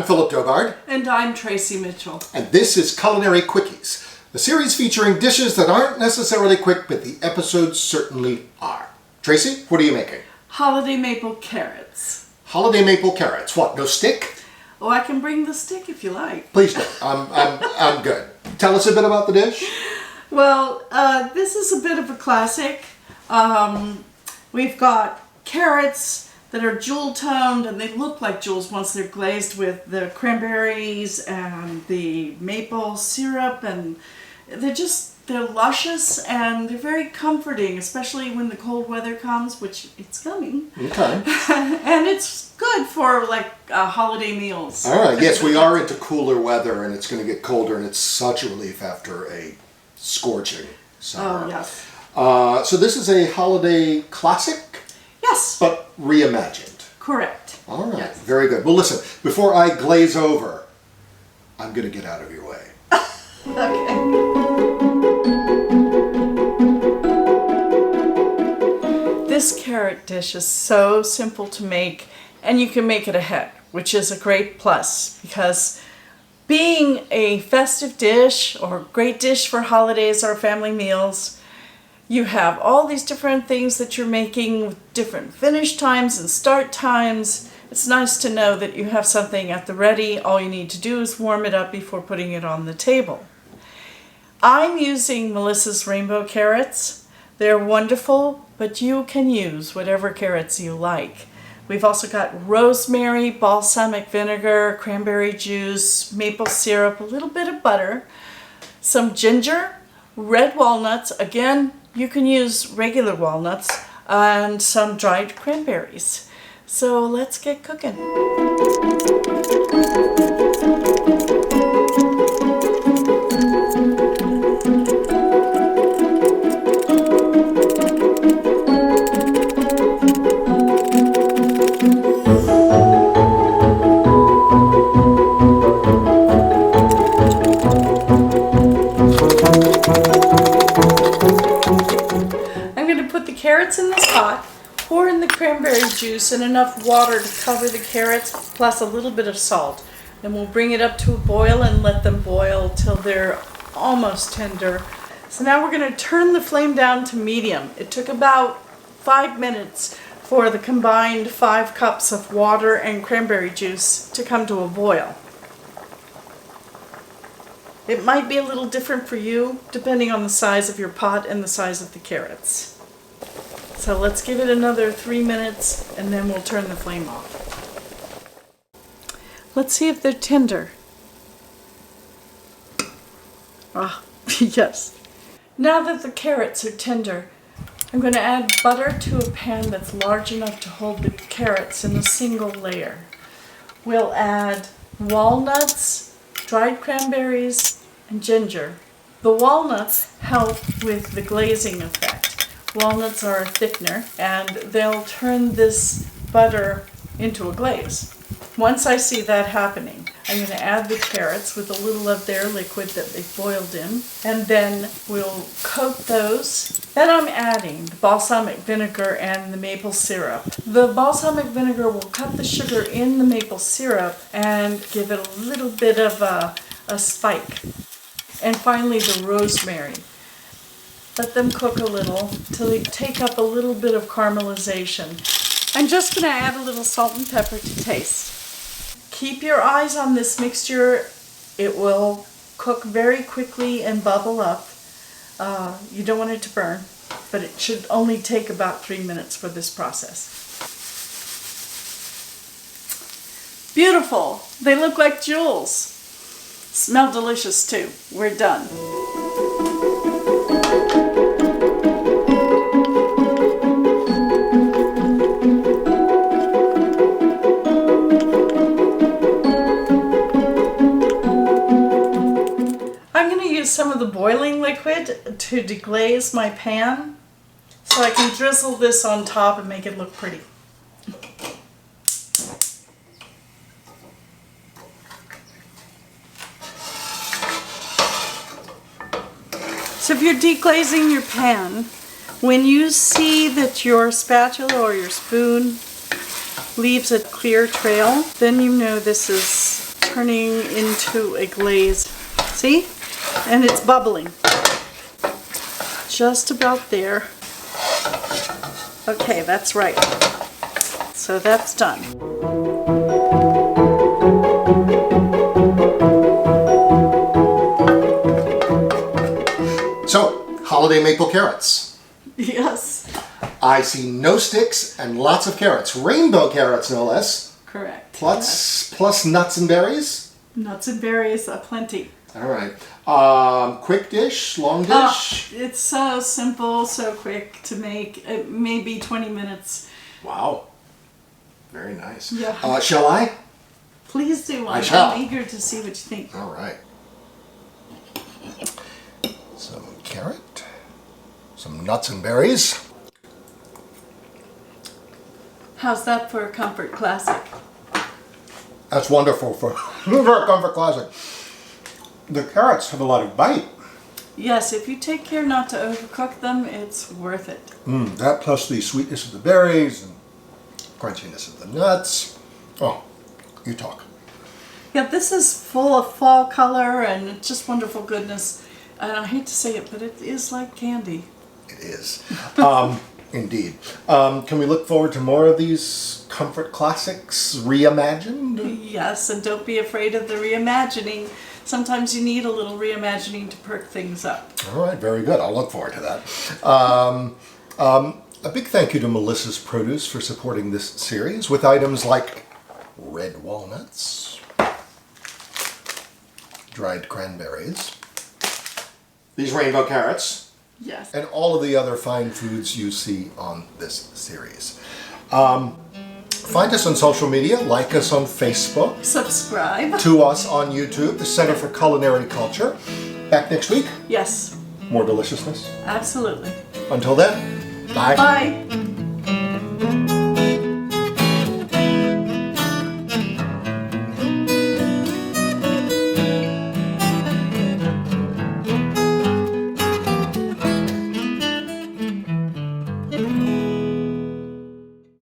Philip Dogard. And I'm Tracey Mitchell. And this is Culinary Quickies, a series featuring dishes that aren't necessarily quick, but the episodes certainly are. Tracey, what are you making? Holiday maple carrots. Holiday maple carrots. What, no stick? Oh, I can bring the stick if you like. Please don't. I'm good. Tell us a bit about the dish. Well, this is a bit of a classic. We've got carrots that are jewel-toned, and they look like jewels once they're glazed with the cranberries and the maple syrup, and they're luscious and they're very comforting, especially when the cold weather comes, which it's coming. Okay. And it's good for like holiday meals. All right. Yes, we are into cooler weather, and it's going to get colder, and it's such a relief after a scorching summer. Oh, yes. So this is a holiday classic? Yes. But reimagined. Correct. All right. Yes. Very good. Well, listen, before I glaze over, I'm going to get out of your way. Okay. This carrot dish is so simple to make, and you can make it ahead, which is a great plus, because being a festive dish or great dish for holidays or family meals, you have all these different things that you're making with different finish times and start times. It's nice to know that you have something at the ready. All you need to do is warm it up before putting it on the table. I'm using Melissa's rainbow carrots. They're wonderful, but you can use whatever carrots you like. We've also got rosemary, balsamic vinegar, cranberry juice, maple syrup, a little bit of butter, some ginger, red walnuts, again, you can use regular walnuts, and some dried cranberries. So let's get cooking. Carrots in this pot, pour in the cranberry juice and enough water to cover the carrots, plus a little bit of salt. Then we'll bring it up to a boil and let them boil till they're almost tender. So now we're going to turn the flame down to medium. It took about 5 minutes for the combined 5 cups of water and cranberry juice to come to a boil. It might be a little different for you, depending on the size of your pot and the size of the carrots. So let's give it another 3 minutes and then we'll turn the flame off. Let's see if they're tender. Ah, yes. Now that the carrots are tender, I'm going to add butter to a pan that's large enough to hold the carrots in a single layer. We'll add walnuts, dried cranberries, and ginger. The walnuts help with the glazing effect. Walnuts are a thickener, and they'll turn this butter into a glaze. Once I see that happening, I'm going to add the carrots with a little of their liquid that they've boiled in, and then we'll coat those. Then I'm adding the balsamic vinegar and the maple syrup. The balsamic vinegar will cut the sugar in the maple syrup and give it a little bit of a spike. And finally, the rosemary. Let them cook a little till they take up a little bit of caramelization. I'm just going to add a little salt and pepper to taste. Keep your eyes on this mixture. It will cook very quickly and bubble up. You don't want it to burn, but it should only take about 3 minutes for this process. Beautiful! They look like jewels. Smell delicious too. We're done. Some of the boiling liquid to deglaze my pan so I can drizzle this on top and make it look pretty. So if you're deglazing your pan, when you see that your spatula or your spoon leaves a clear trail, then you know this is turning into a glaze. See? And it's bubbling. Just about there. Okay, that's right. So that's done. So, holiday maple carrots. Yes. I see no sticks and lots of carrots. Rainbow carrots, no less. Correct. Plus nuts and berries. Nuts and berries, plenty. All right. Quick dish, long dish. It's so simple, so quick to make. Maybe 20 minutes. Wow. Very nice. Yeah. Shall I? Please do. I shall. I'm eager to see what you think. All right. Some carrot, some nuts and berries. How's that for a comfort classic? That's wonderful for a comfort classic. The carrots have a lot of bite. Yes, if you take care not to overcook them, it's worth it. That plus the sweetness of the berries and crunchiness of the nuts. Oh, you talk. Yeah, this is full of fall color and just wonderful goodness. And I hate to say it, but it is like candy. It is. Indeed. Can we look forward to more of these comfort classics reimagined? Yes, and don't be afraid of the reimagining. Sometimes you need a little reimagining to perk things up. All right, very good. I'll look forward to that. A big thank you to Melissa's Produce for supporting this series with items like red walnuts, dried cranberries, these rainbow carrots, Yes. and all of the other fine foods you see on this series. Find us on social media, like us on Facebook, Subscribe. to us on YouTube, the Center for Culinary Culture. Back next week, Yes, more deliciousness. absolutely. Until then, bye. Bye.